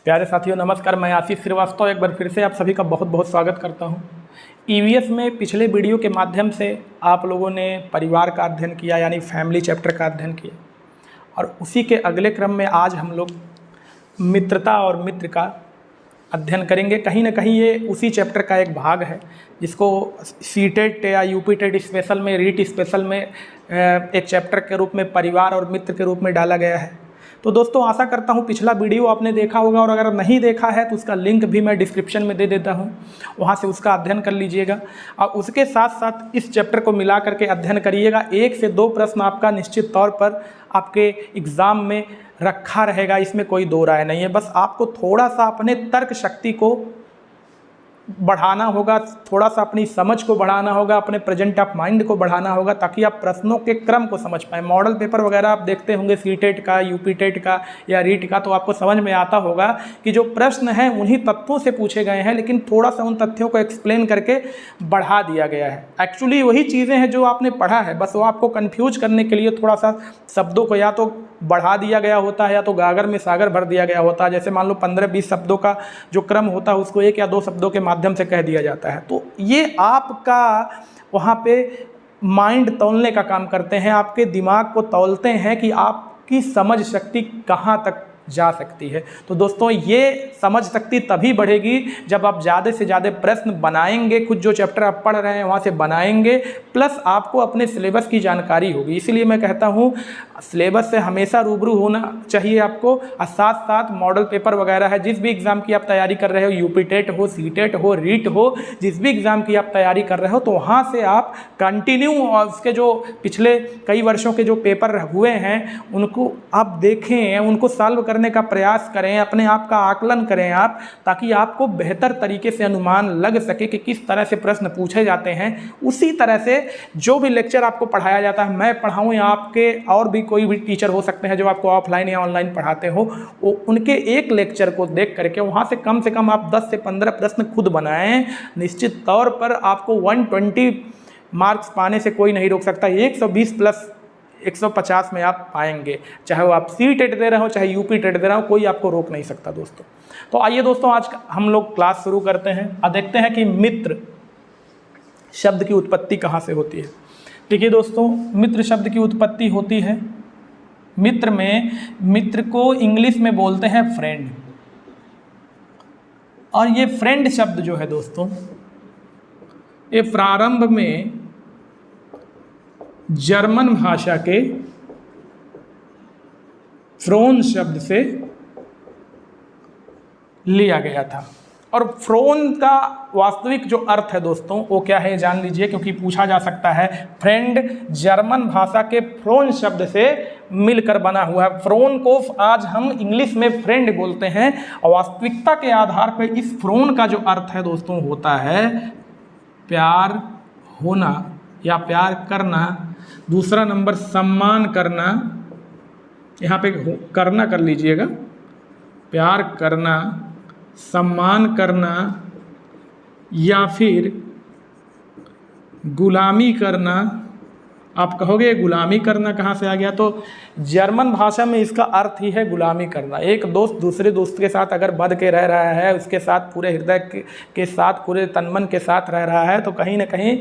प्यारे साथियों नमस्कार, मैं आशीष श्रीवास्तव एक बार फिर से आप सभी का बहुत बहुत स्वागत करता हूं। ईवीएस में पिछले वीडियो के माध्यम से आप लोगों ने परिवार का अध्ययन किया, यानी फैमिली चैप्टर का अध्ययन किया, और उसी के अगले क्रम में आज हम लोग मित्रता और मित्र का अध्ययन करेंगे। कहीं ना कहीं ये उसी चैप्टर का एक भाग है जिसको सीटेट या यूपीटेट स्पेशल में, रीट स्पेशल में एक चैप्टर के रूप में परिवार और मित्र के रूप में डाला गया है। तो दोस्तों आशा करता हूँ पिछला वीडियो आपने देखा होगा, और अगर नहीं देखा है तो उसका लिंक भी मैं डिस्क्रिप्शन में दे देता हूँ, वहाँ से उसका अध्ययन कर लीजिएगा। और उसके साथ साथ इस चैप्टर को मिला करके अध्ययन करिएगा। 1 से 2 प्रश्न आपका निश्चित तौर पर आपके एग्ज़ाम में रखा रहेगा, इसमें कोई दो राय नहीं है। बस आपको थोड़ा सा अपने तर्क शक्ति को बढ़ाना होगा, थोड़ा सा अपनी समझ को बढ़ाना होगा, अपने प्रेजेंट ऑफ माइंड को बढ़ाना होगा, ताकि आप प्रश्नों के क्रम को समझ पाएँ। मॉडल पेपर वगैरह आप देखते होंगे सीटेट का, यूपीटेट का या रीट का, तो आपको समझ में आता होगा कि जो प्रश्न हैं उन्हीं तथ्यों से पूछे गए हैं, लेकिन थोड़ा सा उन तथ्यों को एक्सप्लेन करके बढ़ा दिया गया है। एक्चुअली वही चीज़ें हैं जो आपने पढ़ा है, बस वो आपको कन्फ्यूज करने के लिए थोड़ा सा शब्दों को या तो बढ़ा दिया गया होता है या तो गागर में सागर भर दिया गया होता है। जैसे मान लो 15-20 शब्दों का जो क्रम होता है उसको 1 या 2 शब्दों के माध्यम से कह दिया जाता है। तो ये आपका वहाँ पे माइंड तौलने का काम करते हैं, आपके दिमाग को तौलते हैं कि आपकी समझ शक्ति कहाँ तक जा सकती है। तो दोस्तों ये समझ शक्ति तभी बढ़ेगी जब आप ज़्यादा से ज़्यादा प्रश्न बनाएंगे, खुद जो चैप्टर आप पढ़ रहे हैं वहाँ से बनाएंगे, प्लस आपको अपने सिलेबस की जानकारी होगी। इसीलिए मैं कहता हूँ सिलेबस से हमेशा रूबरू होना चाहिए आपको, और साथ साथ मॉडल पेपर वगैरह है, जिस भी एग्ज़ाम की आप तैयारी कर रहे हो, यूपीटेट हो, सीटेट हो, रीट हो, जिस भी एग्ज़ाम की आप तैयारी कर रहे हो, तो वहाँ से आप कंटिन्यू और उसके जो पिछले कई वर्षों के जो पेपर हुए हैं उनको आप देखें, उनको सॉल्व करने का प्रयास करें, अपने आप का आकलन करें आप, ताकि आपको बेहतर तरीके से अनुमान लग सके कि किस तरह से प्रश्न पूछे जाते हैं। उसी तरह से जो भी लेक्चर आपको पढ़ाया जाता है, मैं पढ़ाऊँ या आपके और भी कोई भी टीचर हो सकते हैं जो आपको ऑफलाइन या ऑनलाइन पढ़ाते हो, वो उनके एक लेक्चर को देख करके वहाँ से कम आप 10 से 15 प्रश्न खुद बनाएं। निश्चित तौर पर आपको 120 मार्क्स पाने से कोई नहीं रोक सकता। 120 प्लस 150 में आप पाएंगे, चाहे वो आप सीटेट दे रहे हो, चाहे यूपीटेट दे रहे हो, कोई आपको रोक नहीं सकता दोस्तों। तो आइए दोस्तों आज हम लोग क्लास शुरू करते हैं और देखते हैं कि मित्र शब्द की उत्पत्ति कहाँ से होती है। देखिए दोस्तों, मित्र शब्द की उत्पत्ति होती है, मित्र को इंग्लिश में बोलते हैं फ्रेंड। और ये फ्रेंड शब्द जो है दोस्तों, ये प्रारंभ में जर्मन भाषा के फ्रोन शब्द से लिया गया था। और फ्रोन का वास्तविक जो अर्थ है दोस्तों वो क्या है जान लीजिए, क्योंकि पूछा जा सकता है। फ्रेंड जर्मन भाषा के फ्रोन शब्द से मिलकर बना हुआ है। फ्रोन को आज हम इंग्लिश में फ्रेंड बोलते हैं, और वास्तविकता के आधार पर इस फ्रोन का जो अर्थ है दोस्तों होता है प्यार होना या प्यार करना। दूसरा नंबर सम्मान करना, यहाँ पे करना कर लीजिएगा, प्यार करना, सम्मान करना, या फिर गुलामी करना। आप कहोगे गुलामी करना कहाँ से आ गया, तो जर्मन भाषा में इसका अर्थ ही है गुलामी करना। एक दोस्त दूसरे दोस्त के साथ अगर बंध के रह रहा है, उसके साथ पूरे हृदय के साथ, पूरे तनमन के साथ रह रहा है, तो कहीं ना कहीं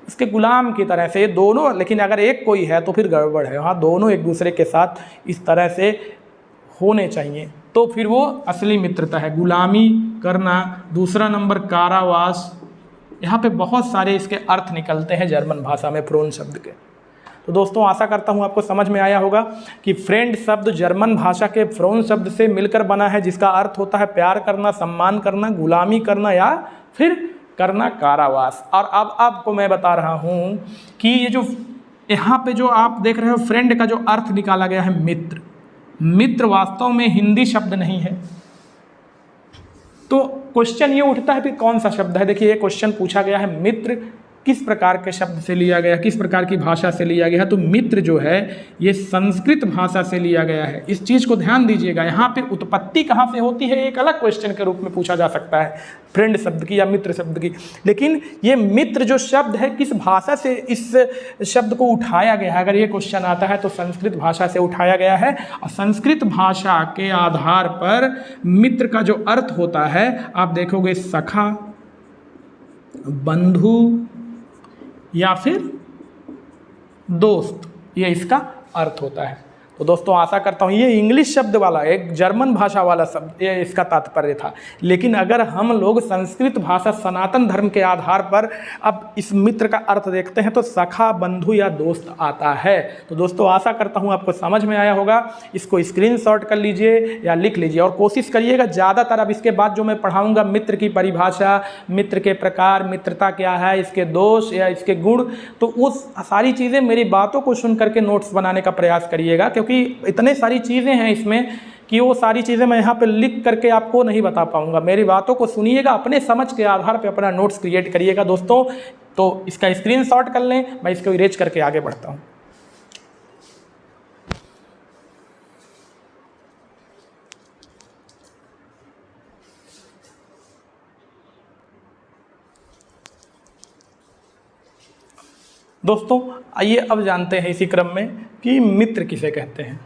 उसके गुलाम की तरह से ये दोनों, लेकिन अगर एक कोई है तो फिर गड़बड़ है। हाँ, दोनों एक दूसरे के साथ इस तरह से होने चाहिए, तो फिर वो असली मित्रता है। गुलामी करना, दूसरा नंबर कारावास। यहाँ पे बहुत सारे इसके अर्थ निकलते हैं जर्मन भाषा में फ्रोन शब्द के। तो दोस्तों आशा करता हूँ आपको समझ में आया होगा कि फ्रेंड शब्द जर्मन भाषा के फ्रोन शब्द से मिलकर बना है, जिसका अर्थ होता है प्यार करना, सम्मान करना, गुलामी करना, या फिर करना कारावास। और अब आपको मैं बता रहा हूँ कि ये जो यहाँ पे जो आप देख रहे हो फ्रेंड का जो अर्थ निकाला गया है मित्र, मित्र वास्तव में हिंदी शब्द नहीं है। तो क्वेश्चन ये उठता है कि कौन सा शब्द है। देखिए ये क्वेश्चन पूछा गया है, मित्र किस प्रकार के शब्द से लिया गया, किस प्रकार की भाषा से लिया गया है? तो मित्र जो है ये संस्कृत भाषा से लिया गया है। इस चीज़ को ध्यान दीजिएगा। यहाँ पे उत्पत्ति कहाँ से होती है एक अलग क्वेश्चन के रूप में पूछा जा सकता है, फ्रेंड शब्द की या मित्र शब्द की। लेकिन ये मित्र जो शब्द है किस भाषा से इस शब्द को उठाया गया है, अगर ये क्वेश्चन आता है तो संस्कृत भाषा से उठाया गया है। और संस्कृत भाषा के आधार पर मित्र का जो अर्थ होता है आप देखोगे सखा, बंधु या फिर दोस्त, ये इसका अर्थ होता है। तो दोस्तों आशा करता हूँ ये इंग्लिश शब्द वाला, एक जर्मन भाषा वाला शब्द, ये इसका तात्पर्य था। लेकिन अगर हम लोग संस्कृत भाषा सनातन धर्म के आधार पर अब इस मित्र का अर्थ देखते हैं तो सखा, बंधु या दोस्त आता है। तो दोस्तों आशा करता हूँ आपको समझ में आया होगा। इसको स्क्रीनशॉट कर लीजिए या लिख लीजिए और कोशिश करिएगा ज़्यादातर अब इसके बाद जो मैं पढ़ाऊँगा मित्र की परिभाषा, मित्र के प्रकार, मित्रता क्या है, इसके दोष या इसके गुण, तो उस सारी चीज़ें मेरी बातों को सुन करके नोट्स बनाने का प्रयास करिएगा, क्योंकि इतने सारी चीज़ें हैं इसमें कि वो सारी चीज़ें मैं यहाँ पे लिख करके आपको नहीं बता पाऊँगा। मेरी बातों को सुनिएगा, अपने समझ के आधार पे अपना नोट्स क्रिएट करिएगा दोस्तों। तो इसका स्क्रीनशॉट कर लें, मैं इसको इरेज करके आगे बढ़ता हूँ। दोस्तों आइए अब जानते हैं इसी क्रम में कि मित्र किसे कहते हैं।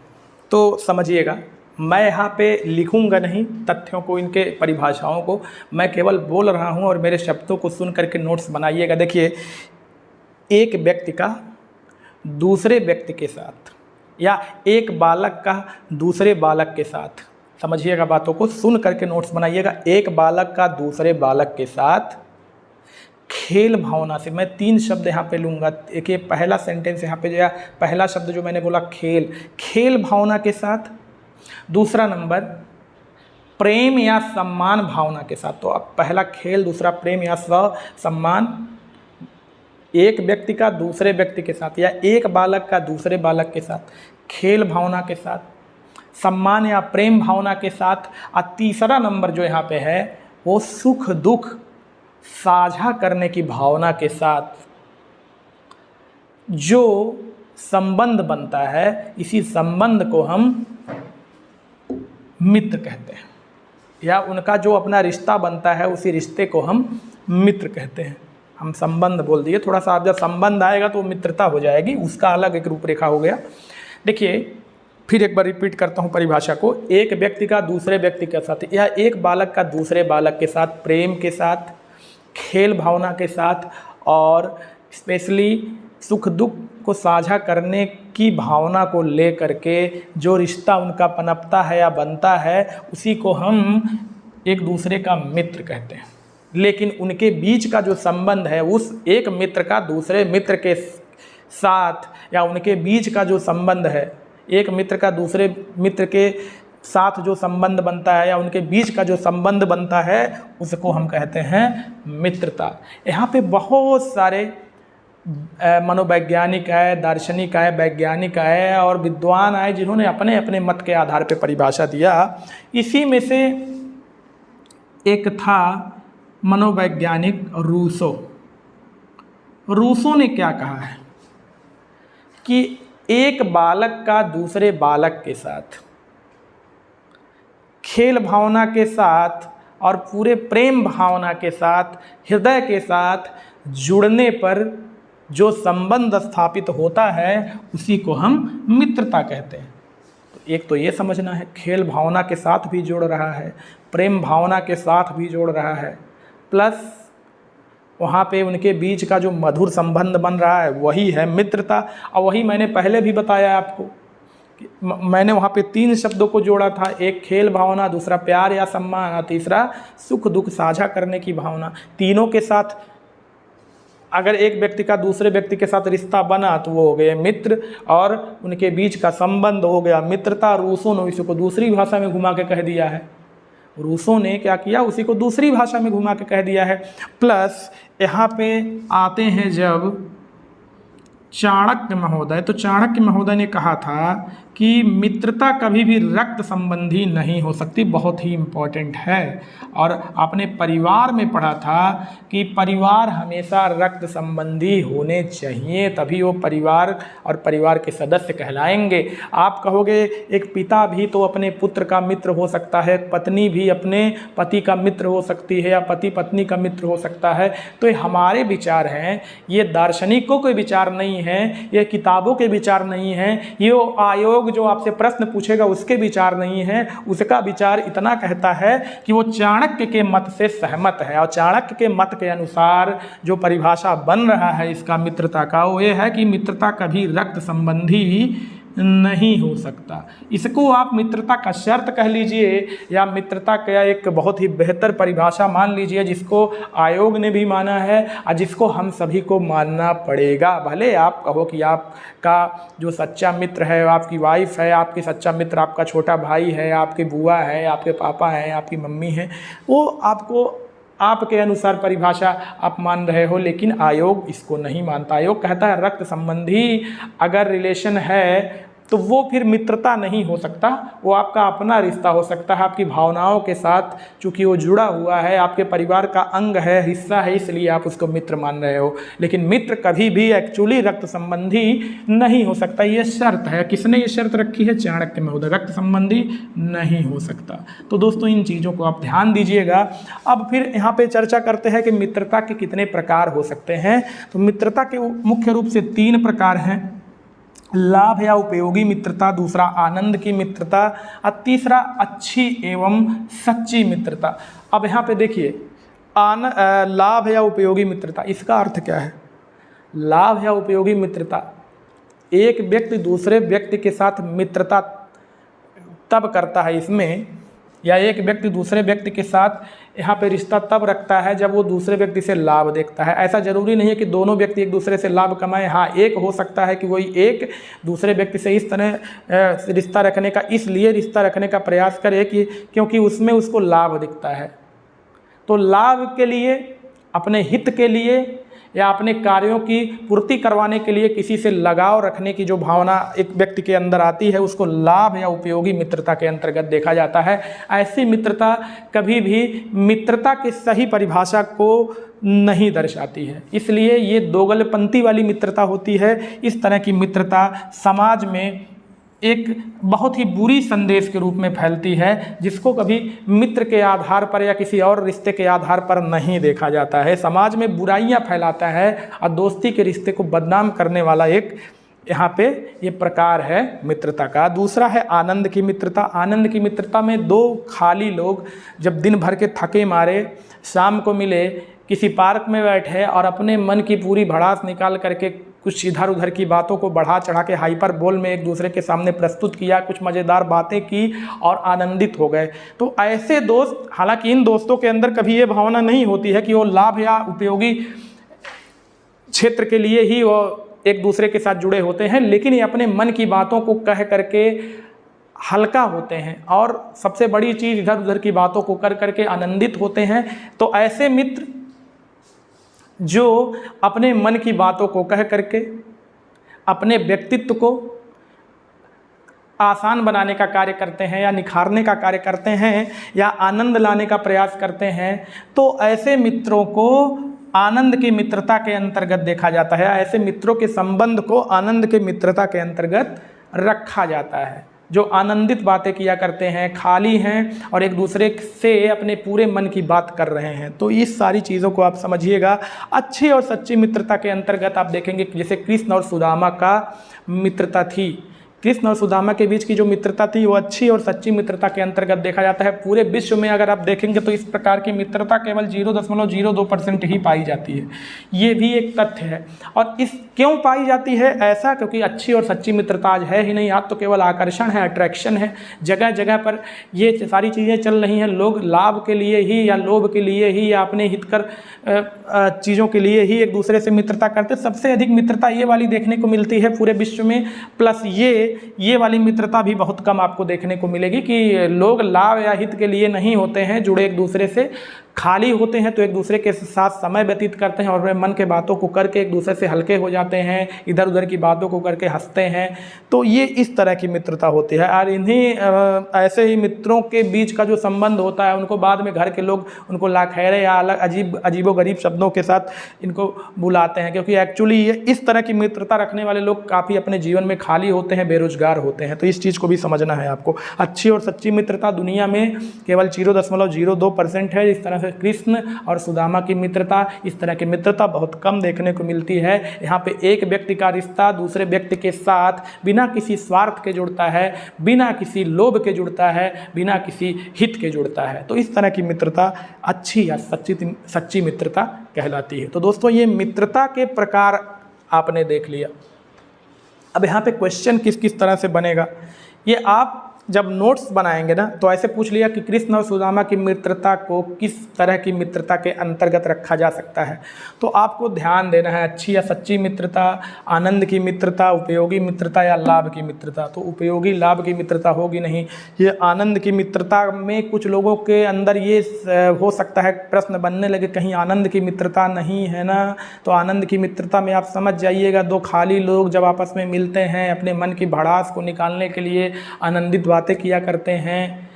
तो समझिएगा, मैं यहाँ पे लिखूँगा नहीं तथ्यों को, इनके परिभाषाओं को, मैं केवल बोल रहा हूँ और मेरे शब्दों को सुन करके नोट्स बनाइएगा। देखिए, एक व्यक्ति का दूसरे व्यक्ति के साथ या एक बालक का दूसरे बालक के साथ, समझिएगा बातों को, सुन करके नोट्स बनाइएगा। एक बालक का दूसरे बालक के साथ खेल भावना से, मैं 3 शब्द यहाँ पे लूँगा। एक ये पहला सेंटेंस यहाँ पे जो है, पहला शब्द जो मैंने बोला खेल, खेल भावना के साथ। दूसरा नंबर प्रेम या सम्मान भावना के साथ। तो अब पहला खेल, दूसरा प्रेम या सम्मान, एक व्यक्ति का दूसरे व्यक्ति के साथ या एक बालक का दूसरे बालक के साथ खेल भावना के साथ, सम्मान या प्रेम भावना के साथ। और तीसरा नंबर जो यहाँ पे है वो सुख दुख साझा करने की भावना के साथ जो संबंध बनता है, इसी संबंध को हम मित्र कहते हैं, या उनका जो अपना रिश्ता बनता है उसी रिश्ते को हम मित्र कहते हैं। हम संबंध बोल दिए, थोड़ा सा आप जब संबंध आएगा तो मित्रता हो जाएगी, उसका अलग एक रूपरेखा हो गया। देखिए फिर एक बार रिपीट करता हूँ परिभाषा को। एक व्यक्ति का दूसरे व्यक्ति के साथ या एक बालक का दूसरे बालक के साथ प्रेम के साथ, खेल भावना के साथ और स्पेशली सुख दुख को साझा करने की भावना को लेकर के जो रिश्ता उनका पनपता है या बनता है, उसी को हम एक दूसरे का मित्र कहते हैं। लेकिन उनके बीच का जो संबंध है, उस एक मित्र का दूसरे मित्र के साथ, या उनके बीच का जो संबंध है, एक मित्र का दूसरे मित्र के साथ जो संबंध बनता है या उनके बीच का जो संबंध बनता है, उसको हम कहते हैं मित्रता। यहाँ पे बहुत सारे मनोवैज्ञानिक है, दार्शनिक है, वैज्ञानिक है और विद्वान आए जिन्होंने अपने अपने मत के आधार पे परिभाषा दिया। इसी में से एक था मनोवैज्ञानिक रूसो। रूसो ने क्या कहा है कि एक बालक का दूसरे बालक के साथ खेल भावना के साथ और पूरे प्रेम भावना के साथ, हृदय के साथ जुड़ने पर जो संबंध स्थापित होता है, उसी को हम मित्रता कहते हैं। तो एक तो ये समझना है, खेल भावना के साथ भी जोड़ रहा है, प्रेम भावना के साथ भी जोड़ रहा है, प्लस वहाँ पे उनके बीच का जो मधुर संबंध बन रहा है वही है मित्रता। और वही मैंने पहले भी बताया आपको, मैंने वहाँ पे 3 शब्दों को जोड़ा था, एक खेल भावना, दूसरा प्यार या सम्मान और तीसरा सुख दुख साझा करने की भावना। तीनों के साथ अगर एक व्यक्ति का दूसरे व्यक्ति के साथ रिश्ता बना तो वो हो गए मित्र और उनके बीच का संबंध हो गया मित्रता। रूसों ने इसी को दूसरी भाषा में घुमा के कह दिया है। रूसों ने क्या किया, उसी को दूसरी भाषा में घुमा के कह दिया है। प्लस यहाँ पे आते हैं जब चाणक्य महोदय, तो चाणक्य महोदय ने कहा था कि मित्रता कभी भी रक्त संबंधी नहीं हो सकती, बहुत ही इम्पोर्टेंट है। और आपने परिवार में पढ़ा था कि परिवार हमेशा रक्त संबंधी होने चाहिए, तभी वो परिवार और परिवार के सदस्य कहलाएंगे। आप कहोगे एक पिता भी तो अपने पुत्र का मित्र हो सकता है, पत्नी भी अपने पति का मित्र हो सकती है, या पति पत्नी का मित्र हो सकता है। तो ये हमारे विचार हैं, ये दार्शनिकों के विचार नहीं हैं, ये किताबों के विचार नहीं हैं, ये आयोग जो आपसे प्रश्न पूछेगा उसके विचार नहीं हैं। उसका विचार इतना कहता है कि वो चाणक्य के मत से सहमत है, और चाणक्य के मत के अनुसार जो परिभाषा बन रहा है इसका मित्रता का, वो ये है कि मित्रता कभी रक्त संबंधी नहीं हो सकता। इसको आप मित्रता का शर्त कह लीजिए, या मित्रता का एक बहुत ही बेहतर परिभाषा मान लीजिए, जिसको आयोग ने भी माना है और जिसको हम सभी को मानना पड़ेगा। भले आप कहो कि आपका जो सच्चा मित्र है आपकी वाइफ है, आपकी सच्चा मित्र आपका छोटा भाई है, आपकी बुआ है, आपके पापा हैं, आपकी मम्मी है, वो आपको आपके अनुसार परिभाषा आप मान रहे हो, लेकिन आयोग इसको नहीं मानता। आयोग कहता है रक्त संबंधी अगर रिलेशन है तो वो फिर मित्रता नहीं हो सकता, वो आपका अपना रिश्ता हो सकता है, आपकी भावनाओं के साथ चूँकि वो जुड़ा हुआ है, आपके परिवार का अंग है, हिस्सा है, इसलिए आप उसको मित्र मान रहे हो। लेकिन मित्र कभी भी एक्चुअली रक्त संबंधी नहीं हो सकता, ये शर्त है। किसने ये शर्त रखी है? चाणक्य महोदय। रक्त संबंधी नहीं हो सकता। तो दोस्तों इन चीज़ों को आप ध्यान दीजिएगा। अब फिर यहाँ पे चर्चा करते हैं कि मित्रता के कितने प्रकार हो सकते हैं। तो मित्रता के मुख्य रूप से 3 प्रकार हैं। लाभ या उपयोगी मित्रता, दूसरा आनंद की मित्रता, और तीसरा अच्छी एवं सच्ची मित्रता। अब यहाँ पे देखिए लाभ या उपयोगी मित्रता, इसका अर्थ क्या है? लाभ या उपयोगी मित्रता, एक व्यक्ति दूसरे व्यक्ति के साथ मित्रता तब करता है इसमें, या एक व्यक्ति दूसरे व्यक्ति के साथ यहाँ पे रिश्ता तब रखता है जब वो दूसरे व्यक्ति से लाभ देखता है। ऐसा ज़रूरी नहीं है कि दोनों व्यक्ति एक दूसरे से लाभ कमाएं। हाँ, एक हो सकता है कि वही एक दूसरे व्यक्ति से इस तरह रिश्ता रखने का, इसलिए रिश्ता रखने का प्रयास करे कि क्योंकि उसमें उसको लाभ दिखता है। तो लाभ के लिए, अपने हित के लिए, या अपने कार्यों की पूर्ति करवाने के लिए किसी से लगाव रखने की जो भावना एक व्यक्ति के अंदर आती है, उसको लाभ या उपयोगी मित्रता के अंतर्गत देखा जाता है। ऐसी मित्रता कभी भी मित्रता की सही परिभाषा को नहीं दर्शाती है, इसलिए ये दोगलपंथी वाली मित्रता होती है। इस तरह की मित्रता समाज में एक बहुत ही बुरी संदेश के रूप में फैलती है, जिसको कभी मित्र के आधार पर या किसी और रिश्ते के आधार पर नहीं देखा जाता है। समाज में बुराइयां फैलाता है और दोस्ती के रिश्ते को बदनाम करने वाला एक यहाँ पे ये प्रकार है मित्रता का। दूसरा है आनंद की मित्रता। आनंद की मित्रता में 2 खाली लोग जब दिन भर के थके मारे शाम को मिले, किसी पार्क में बैठे और अपने मन की पूरी भड़ास निकाल करके कुछ इधर उधर की बातों को बढ़ा चढ़ा के हाइपर बोल में एक दूसरे के सामने प्रस्तुत किया, कुछ मज़ेदार बातें की और आनंदित हो गए। तो ऐसे दोस्त, हालांकि इन दोस्तों के अंदर कभी ये भावना नहीं होती है कि वो लाभ या उपयोगी क्षेत्र के लिए ही वो एक दूसरे के साथ जुड़े होते हैं, लेकिन ये अपने मन की बातों को कह करके हल्का होते हैं और सबसे बड़ी चीज़ इधर उधर की बातों को कर करके आनंदित होते हैं। तो ऐसे मित्र जो अपने मन की बातों को कह करके अपने व्यक्तित्व को आसान बनाने का कार्य करते हैं, या निखारने का कार्य करते हैं, या आनंद लाने का प्रयास करते हैं, तो ऐसे मित्रों को आनंद की मित्रता के अंतर्गत देखा जाता है। ऐसे मित्रों के संबंध को आनंद के मित्रता के अंतर्गत रखा जाता है, जो आनंदित बातें किया करते हैं, खाली हैं और एक दूसरे से अपने पूरे मन की बात कर रहे हैं। तो इस सारी चीज़ों को आप समझिएगा। अच्छी और सच्ची मित्रता के अंतर्गत आप देखेंगे जैसे कृष्ण और सुदामा का मित्रता थी। कृष्ण और सुदामा के बीच की जो मित्रता थी वो अच्छी और सच्ची मित्रता के अंतर्गत देखा जाता है। पूरे विश्व में अगर आप देखेंगे तो इस प्रकार की मित्रता केवल 0.02% ही पाई जाती है। ये भी एक तथ्य है। और इस क्यों पाई जाती है ऐसा? क्योंकि अच्छी और सच्ची मित्रता आज है ही नहीं। आज तो केवल आकर्षण है, अट्रैक्शन है। जगह जगह पर ये सारी चीज़ें चल रही हैं। लोग लाभ के लिए ही या लोभ के लिए ही या अपने हितकर चीज़ों के लिए ही एक दूसरे से मित्रता करते। सबसे अधिक मित्रता ये वाली देखने को मिलती है पूरे विश्व में। प्लस ये ये वाली मित्रता भी बहुत कम आपको देखने को मिलेगी कि लोग लाभ या हित के लिए नहीं होते हैं जुड़े एक दूसरे से, खाली होते हैं तो एक दूसरे के साथ समय व्यतीत करते हैं और अपने मन के बातों को करके एक दूसरे से हल्के हो जाते हैं, इधर उधर की बातों को करके हंसते हैं। तो ये इस तरह की मित्रता होती है। और इन्हीं ऐसे ही मित्रों के बीच का जो संबंध होता है उनको बाद में घर के लोग उनको लाखैरे या अलग अजीबोगरीब शब्दों के साथ इनको बुलाते हैं, क्योंकि एक्चुअली ये इस तरह की मित्रता रखने वाले लोग काफ़ी अपने जीवन में खाली होते हैं, बेरोजगार होते हैं। तो इस चीज़ को भी समझना है आपको। अच्छी और सच्ची मित्रता दुनिया में केवल 0.02% है। इस तरह से कृष्ण और सुदामा की मित्रता, इस तरह की मित्रता बहुत कम देखने को मिलती है। यहाँ पे एक व्यक्ति का रिश्ता दूसरे व्यक्ति के साथ बिना किसी स्वार्थ के जुड़ता है, बिना किसी लोभ के जुड़ता है, बिना किसी हित के जुड़ता है। तो इस तरह की मित्रता अच्छी या सच्ची मित्रता कहलाती है। तो दोस्तों ये मित्रता के प्रकार आपने देख लिया। अब यहाँ पे क्वेश्चन किस किस तरह से बनेगा, ये आप जब नोट्स बनाएंगे ना तो ऐसे पूछ लिया कि कृष्ण और सुदामा की मित्रता को किस तरह की मित्रता के अंतर्गत रखा जा सकता है। तो आपको ध्यान देना है, अच्छी या सच्ची मित्रता, आनंद की मित्रता, उपयोगी मित्रता या लाभ की मित्रता। तो उपयोगी लाभ की मित्रता होगी नहीं। ये आनंद की मित्रता में कुछ लोगों के अंदर ये हो सकता है प्रश्न बनने लगे, कहीं आनंद की मित्रता नहीं है ना। तो आनंद की मित्रता में आप समझ जाइएगा, दो खाली लोग जब आपस में मिलते हैं अपने मन की भड़ास को निकालने के लिए आनंदित बातें किया करते हैं,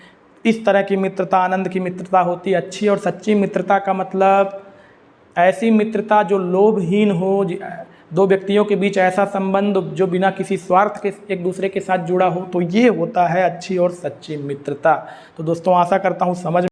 इस तरह की मित्रता आनंद की मित्रता होती है। अच्छी और सच्ची मित्रता का मतलब ऐसी मित्रता जो लोभहीन हो, दो व्यक्तियों के बीच ऐसा संबंध जो बिना किसी स्वार्थ के एक दूसरे के साथ जुड़ा हो, तो ये होता है अच्छी और सच्ची मित्रता। तो दोस्तों आशा करता हूँ समझ